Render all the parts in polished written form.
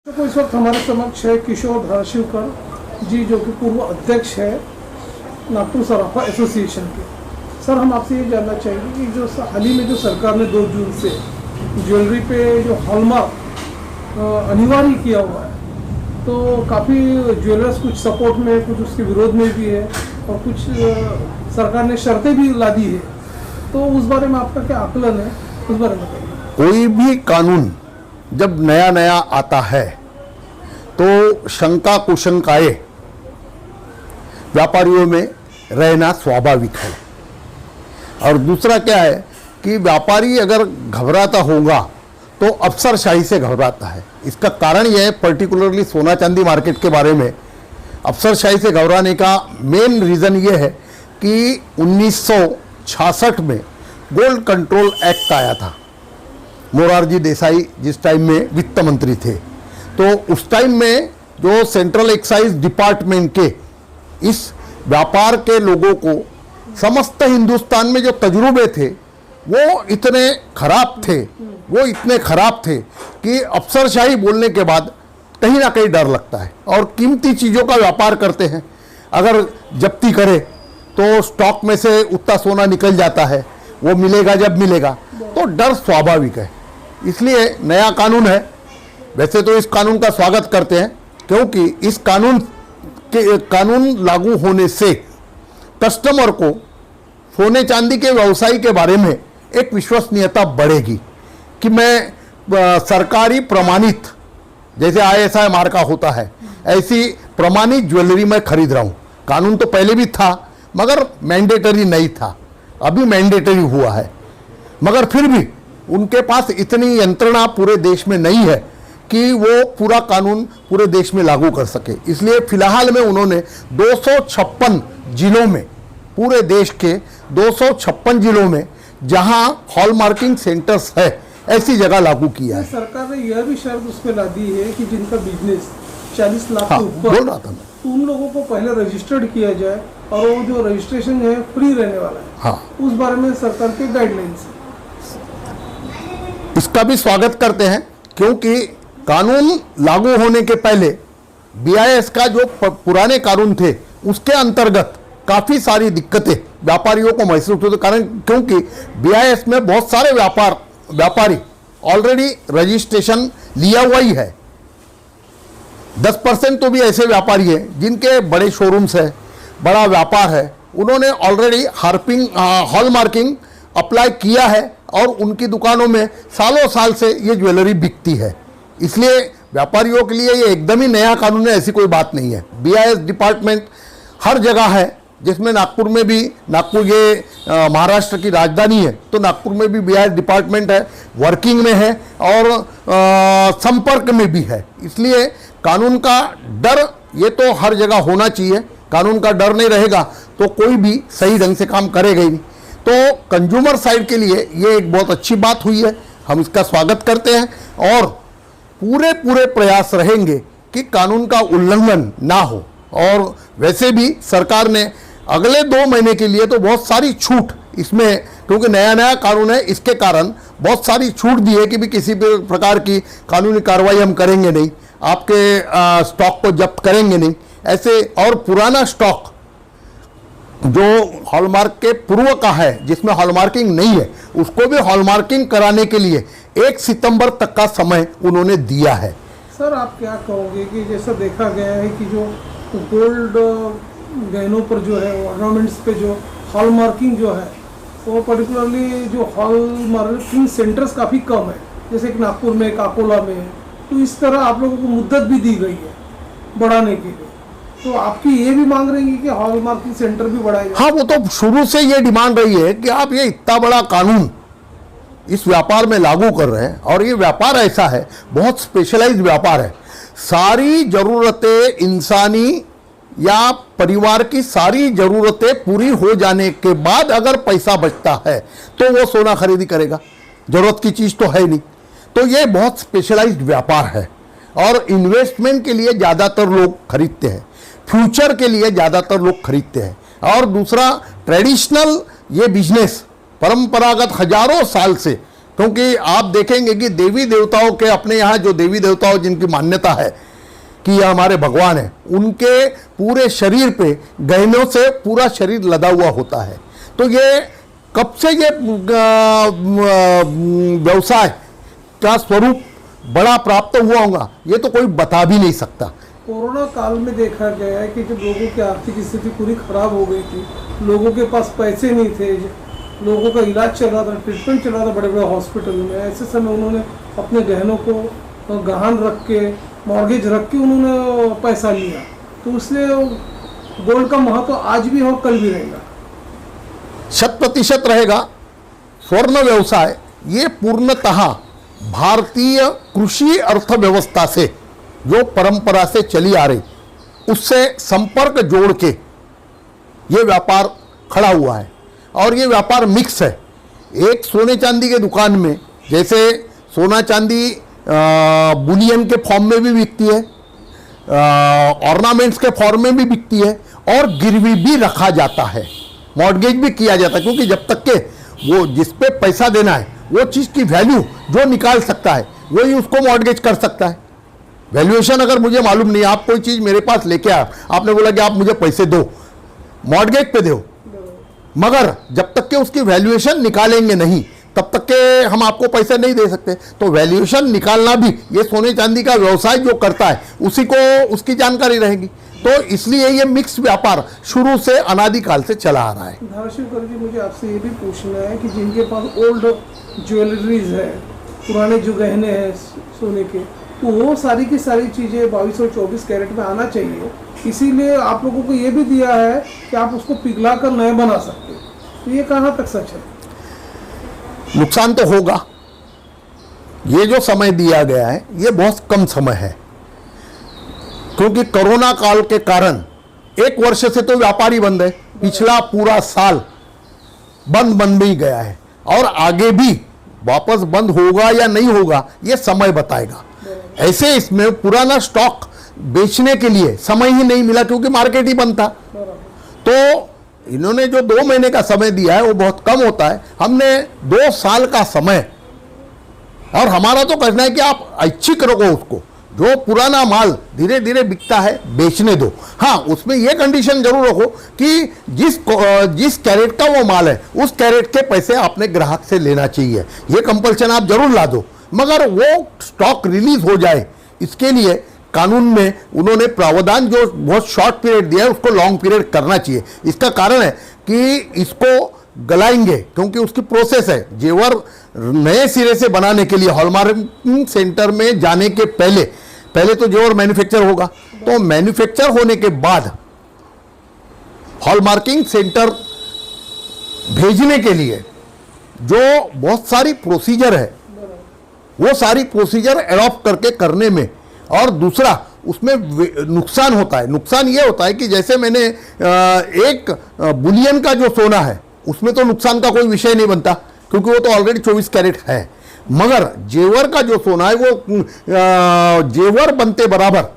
तो इस वक्त हमारे समक्ष है किशोर धाराशिवकर जी, जो कि पूर्व अध्यक्ष है नागपुर सराफा एसोसिएशन के। सर, हम आपसे ये जानना चाहेंगे कि जो हाल ही में जो सरकार ने 2 जून से ज्वेलरी पे जो हॉलमार्क अनिवार्य किया हुआ है, तो काफ़ी ज्वेलर्स कुछ सपोर्ट में, कुछ उसके विरोध में भी है, और कुछ सरकार ने शर्तें भी ला दी है। तो उस बारे में आपका क्या आकलन है, उस बारे में बताइए। कोई भी कानून जब नया नया आता है तो शंका कुशंकाएं व्यापारियों में रहना स्वाभाविक है। और दूसरा क्या है कि व्यापारी अगर घबराता होगा तो अफसरशाही से घबराता है। इसका कारण यह है, पर्टिकुलरली सोना चांदी मार्केट के बारे में अफसरशाही से घबराने का मेन रीज़न ये है कि 1966 में गोल्ड कंट्रोल एक्ट आया था। मोरारजी देसाई जिस टाइम में वित्त मंत्री थे, तो उस टाइम में जो सेंट्रल एक्साइज डिपार्टमेंट के इस व्यापार के लोगों को समस्त हिंदुस्तान में जो तजुर्बे थे वो इतने खराब थे कि अफसरशाही बोलने के बाद कहीं ना कहीं डर लगता है। और कीमती चीज़ों का व्यापार करते हैं, अगर जब्ती करे तो स्टॉक में से उतना सोना निकल जाता है, वो मिलेगा जब मिलेगा, तो डर स्वाभाविक है। इसलिए नया कानून है। वैसे तो इस कानून का स्वागत करते हैं, क्योंकि इस कानून लागू होने से कस्टमर को सोने चांदी के व्यवसाय के बारे में एक विश्वसनीयता बढ़ेगी कि मैं सरकारी प्रमाणित, जैसे ISI मार्का होता है, ऐसी प्रमाणित ज्वेलरी मैं खरीद रहा हूँ। कानून तो पहले भी था मगर मैंडेटरी नहीं था, अभी मैंडेटरी हुआ है। मगर फिर भी उनके पास इतनी यंत्रणा पूरे देश में नहीं है कि वो पूरा कानून पूरे देश में लागू कर सके। इसलिए फिलहाल में उन्होंने 256 जिलों में, पूरे देश के 256 जिलों में जहां हॉलमार्किंग सेंटर्स है, ऐसी जगह लागू किया है। सरकार ने यह भी शर्त उसमें ला दी है कि जिनका बिजनेस 40 लाख हाँ, के ऊपर, बोल रहा था मैं, तो उन लोगों को पहले रजिस्टर्ड किया जाए, और वो जो रजिस्ट्रेशन है फ्री रहने वाला है। हाँ, उस बारे में सरकार के गाइडलाइंस है। इसका भी स्वागत करते हैं, क्योंकि कानून लागू होने के पहले BIS का जो पुराने कानून थे उसके अंतर्गत काफ़ी सारी दिक्कतें व्यापारियों को महसूस होती, कारण क्योंकि BIS में बहुत सारे व्यापारी ऑलरेडी रजिस्ट्रेशन लिया हुआ ही है। 10% तो भी ऐसे व्यापारी हैं जिनके बड़े शोरूम्स है, बड़ा व्यापार है, उन्होंने ऑलरेडी हॉलमार्किंग अप्लाई किया है और उनकी दुकानों में सालों साल से ये ज्वेलरी बिकती है। इसलिए व्यापारियों के लिए ये एकदम ही नया कानून है, ऐसी कोई बात नहीं है। BIS डिपार्टमेंट हर जगह है, जिसमें नागपुर में भी, नागपुर ये महाराष्ट्र की राजधानी है, तो नागपुर में भी BIS डिपार्टमेंट है, वर्किंग में है और संपर्क में भी है। इसलिए कानून का डर ये तो हर जगह होना चाहिए। कानून का डर नहीं रहेगा तो कोई भी सही ढंग से काम करेगा ही नहीं। तो कंज्यूमर साइड के लिए ये एक बहुत अच्छी बात हुई है, हम इसका स्वागत करते हैं और पूरे प्रयास रहेंगे कि कानून का उल्लंघन ना हो। और वैसे भी सरकार ने अगले 2 महीने के लिए तो बहुत सारी छूट इसमें, क्योंकि नया कानून है, इसके कारण बहुत सारी छूट दी है कि भी किसी भी प्रकार की कानूनी कार्रवाई हम करेंगे नहीं, आपके स्टॉक को जब्त करेंगे नहीं ऐसे। और पुराना स्टॉक जो हॉलमार्क के पूर्व का है, जिसमें हॉलमार्किंग नहीं है, उसको भी हॉलमार्किंग कराने के लिए 1 सितंबर तक का समय उन्होंने दिया है। सर, आप क्या कहोगे कि जैसा देखा गया है कि जो गोल्ड गहनों पर जो है, ऑर्नामेंट्स पे जो हॉलमार्किंग जो है, वो पर्टिकुलरली जो हॉलमार्किंग सेंटर्स काफ़ी कम है, जैसे कि नागपुर में, काकोला में, तो इस तरह आप लोगों को मुद्दत भी दी गई है बढ़ाने के लिए। तो आपकी ये भी मांग रही है कि हॉलमार्किंग सेंटर भी बढ़ाए जाए? हाँ, वो तो शुरू से ये डिमांड रही है कि आप ये इतना बड़ा कानून इस व्यापार में लागू कर रहे हैं, और ये व्यापार ऐसा है, बहुत स्पेशलाइज्ड व्यापार है। सारी ज़रूरतें इंसानी या परिवार की सारी ज़रूरतें पूरी हो जाने के बाद अगर पैसा बचता है तो वो सोना खरीदी करेगा, ज़रूरत की चीज़ तो है नहीं। तो ये बहुत स्पेशलाइज्ड व्यापार है और इन्वेस्टमेंट के लिए ज़्यादातर लोग खरीदते हैं, फ्यूचर के लिए ज़्यादातर लोग खरीदते हैं। और दूसरा, ट्रेडिशनल ये बिजनेस परंपरागत हजारों साल से क्योंकि आप देखेंगे कि देवी देवताओं के अपने यहाँ जो देवी देवताओं जिनकी मान्यता है कि ये हमारे भगवान हैं, उनके पूरे शरीर पे गहनों से पूरा शरीर लदा हुआ होता है। तो ये कब से ये व्यवसाय का स्वरूप बड़ा प्राप्त हुआ होगा, ये तो कोई बता भी नहीं सकता। कोरोना काल में देखा गया है कि जब लोगों की आर्थिक स्थिति पूरी खराब हो गई थी, लोगों के पास पैसे नहीं थे, लोगों का इलाज चल रहा था, ट्रीटमेंट चल रहा था बड़े बड़े हॉस्पिटल में, ऐसे समय उन्होंने अपने गहनों को गहन रख के, मॉर्गेज रख के उन्होंने पैसा लिया। तो उससे गोल्ड का महत्व आज भी और कल भी रहेगा, 100% रहेगा। स्वर्ण व्यवसाय ये पूर्णतः भारतीय कृषि अर्थव्यवस्था से जो परंपरा से चली आ रही उससे संपर्क जोड़ के ये व्यापार खड़ा हुआ है। और ये व्यापार मिक्स है। एक सोने चांदी के दुकान में जैसे सोना चांदी बुलियन के फॉर्म में भी बिकती है, ऑर्नामेंट्स के फॉर्म में भी बिकती है, और गिरवी भी रखा जाता है, मॉर्गेज भी किया जाता है। क्योंकि जब तक के वो जिस पे पैसा देना है वो चीज़ की वैल्यू जो निकाल सकता है वही उसको मॉर्गेज कर सकता है। वैल्यूएशन अगर मुझे मालूम नहीं, आप कोई चीज़ मेरे पास लेके आए, आपने बोला कि आप मुझे पैसे दो, मॉर्गेज पे दो, मगर जब तक के उसकी वैल्यूएशन निकालेंगे नहीं तब तक के हम आपको पैसे नहीं दे सकते। तो वैल्यूएशन निकालना भी ये सोने चांदी का व्यवसाय जो करता है उसी को उसकी जानकारी रहेगी। तो इसलिए ये मिक्स व्यापार शुरू से अनादिकाल से चला आ रहा है। धाराशिवकर जी, मुझे आपसे ये भी पूछना है कि जिनके पास ओल्ड ज्वेलरीज है, पुराने जो गहने हैं सोने के, तो वो सारी की सारी चीज़ें 22 और 24 कैरेट में आना चाहिए। इसीलिए आप लोगों को ये भी दिया है कि आप उसको पिघला कर नए बना सकते। तो ये कहाँ तक सच है? नुकसान तो होगा। ये जो समय दिया गया है ये बहुत कम समय है, क्योंकि कोरोना काल के कारण 1 वर्ष से तो व्यापारी बंद है, पिछला पूरा साल बंद भी गया है, और आगे भी वापस बंद होगा या नहीं होगा ये समय बताएगा। ऐसे इसमें पुराना स्टॉक बेचने के लिए समय ही नहीं मिला क्योंकि मार्केट ही बंद था। तो इन्होंने जो 2 महीने का समय दिया है वो बहुत कम होता है। हमने 2 साल का समय, और हमारा तो कहना है कि आप ऐच्छिक रखो उसको, जो पुराना माल धीरे धीरे बिकता है बेचने दो। हाँ, उसमें ये कंडीशन जरूर रखो कि जिस कैरेट का वो माल है उस कैरेट के पैसे आपने ग्राहक से लेना चाहिए, ये कंपल्सन आप जरूर ला दो। मगर वो स्टॉक रिलीज हो जाए इसके लिए कानून में उन्होंने प्रावधान जो बहुत शॉर्ट पीरियड दिया है उसको लॉन्ग पीरियड करना चाहिए। इसका कारण है कि इसको गलाएंगे क्योंकि उसकी प्रोसेस है। जेवर नए सिरे से बनाने के लिए हॉलमार्किंग सेंटर में जाने के पहले तो जेवर मैन्युफैक्चर होगा, तो मैन्युफैक्चर होने के बाद हॉलमार्किंग सेंटर भेजने के लिए जो बहुत सारी प्रोसीजर है वो सारी प्रोसीजर एडॉप्ट करके करने में, और दूसरा उसमें नुकसान होता है। नुकसान ये होता है कि जैसे मैंने एक बुलियन का जो सोना है उसमें तो नुकसान का कोई विषय नहीं बनता क्योंकि वो तो ऑलरेडी 24 कैरेट है। मगर जेवर का जो सोना है वो जेवर बनते बराबर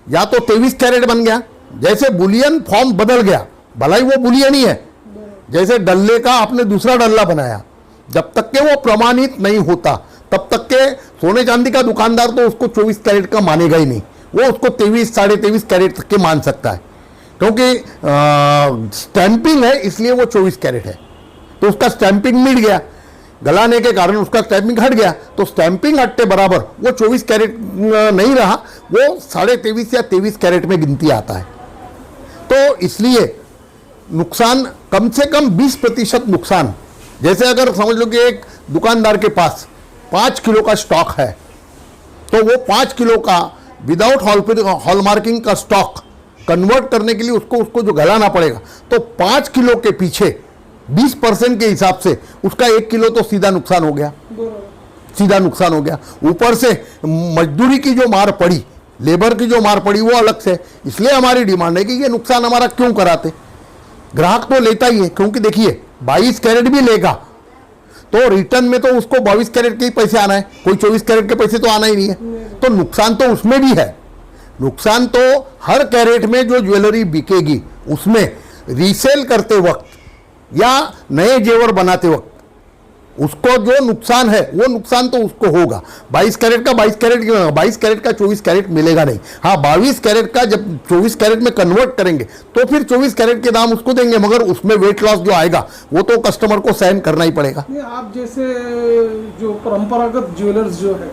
या तो 23 कैरेट बन गया, जैसे बुलियन फॉर्म बदल गया, भला ही वो बुलियन ही है, जैसे डल्ले का आपने दूसरा डल्ला बनाया, जब तक के वो प्रमाणित नहीं होता तब तक के सोने चांदी का दुकानदार तो उसको 24 कैरेट का मानेगा ही नहीं, वो उसको 23 साढ़े 23 कैरेट तक के मान सकता है क्योंकि स्टैंपिंग है इसलिए वो 24 कैरेट है। तो उसका स्टैंपिंग मिट गया, गलाने के कारण उसका स्टैंपिंग हट गया, तो स्टैंपिंग हटते बराबर वो 24 कैरेट नहीं रहा, वो साढ़े 23 या 23 कैरेट में गिनती आता है। तो इसलिए नुकसान कम से कम 20% नुकसान। जैसे अगर समझ लो कि एक दुकानदार के पास 5 किलो का स्टॉक है तो वो 5 किलो का विदाउट हॉलमार्किंग का स्टॉक कन्वर्ट करने के लिए उसको जो गलाना पड़ेगा, तो 5 किलो के पीछे 20% के हिसाब से उसका 1 किलो तो सीधा नुकसान हो गया, सीधा नुकसान हो गया। ऊपर से मजदूरी की जो मार पड़ी, लेबर की जो मार पड़ी वो अलग से। इसलिए हमारी डिमांड है कि ये नुकसान हमारा क्यों कराते, ग्राहक तो लेता ही है, क्योंकि देखिए 22 कैरेट भी लेगा तो रिटर्न में तो उसको 22 कैरेट के ही पैसे आना है, कोई 24 कैरेट के पैसे तो आना ही नहीं है। तो नुकसान तो उसमें भी है। नुकसान तो हर कैरेट में जो ज्वेलरी बिकेगी उसमें रीसेल करते वक्त या नए जेवर बनाते वक्त उसको जो नुकसान है वो नुकसान तो उसको होगा। 22 कैरेट का 22 कैरेट क्यों होगा, 22 कैरेट का 24 कैरेट मिलेगा नहीं। हाँ, 22 कैरेट का जब 24 कैरेट में कन्वर्ट करेंगे तो फिर 24 कैरेट के दाम उसको देंगे, मगर उसमें वेट लॉस जो आएगा वो तो कस्टमर को सहन करना ही पड़ेगा। नहीं, आप जैसे जो परंपरागत ज्वेलर्स जो है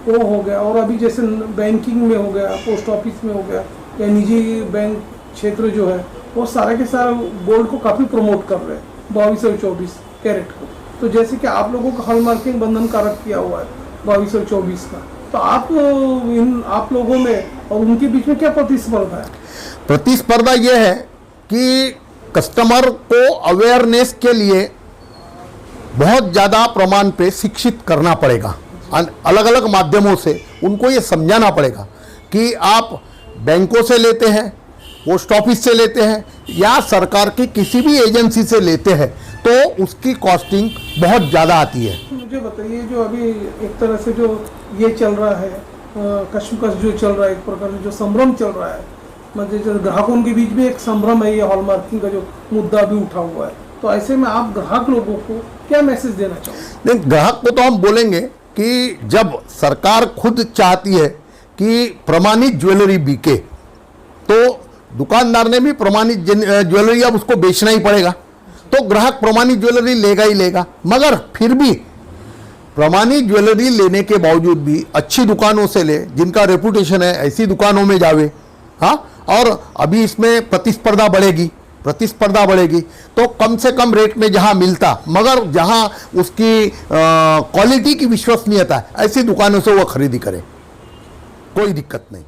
वो हो गया, और अभी जैसे बैंकिंग में हो गया, पोस्ट ऑफिस में हो गया, या निजी बैंक क्षेत्र जो है वो सारे के सारे गोल्ड को काफ़ी प्रमोट कर रहे हैं 22 और 24 कैरेट को। तो जैसे कि आप लोगों का हॉलमार्किंग बंधन कारक किया हुआ है 22 और 24 का, तो आप लोगों में और उनके बीच में क्या प्रतिस्पर्धा है? प्रतिस्पर्धा यह है कि कस्टमर को अवेयरनेस के लिए बहुत ज़्यादा प्रमाण पे शिक्षित करना पड़ेगा। अलग अलग माध्यमों से उनको ये समझाना पड़ेगा कि आप बैंकों से लेते हैं, पोस्ट ऑफिस से लेते हैं या सरकार की किसी भी एजेंसी से लेते हैं तो उसकी कॉस्टिंग बहुत ज़्यादा आती है। मुझे बताइए, जो अभी एक तरह से जो ये चल रहा है कश्मकश जो चल रहा है, एक प्रकार से जो संभ्रम चल रहा है, मतलब जो ग्राहकों के बीच में एक संभ्रम है, ये हॉलमार्किंग का जो मुद्दा भी उठा हुआ है, तो ऐसे में आप ग्राहक लोगों को क्या मैसेज देना चाहोगे? नहीं, ग्राहक को तो हम बोलेंगे कि जब सरकार खुद चाहती है कि प्रमाणित ज्वेलरी बिके तो दुकानदार ने भी प्रमाणित ज्वेलरी अब उसको बेचना ही पड़ेगा, तो ग्राहक प्रमाणित ज्वेलरी लेगा ही लेगा। मगर फिर भी प्रमाणित ज्वेलरी लेने के बावजूद भी अच्छी दुकानों से ले, जिनका रेपुटेशन है, ऐसी दुकानों में जावे। हाँ, और अभी इसमें प्रतिस्पर्धा बढ़ेगी तो कम से कम रेट में जहां मिलता, मगर जहां उसकी क्वालिटी की विश्वसनीयता है, ऐसी दुकानों से वो खरीदी करे, कोई दिक्कत नहीं।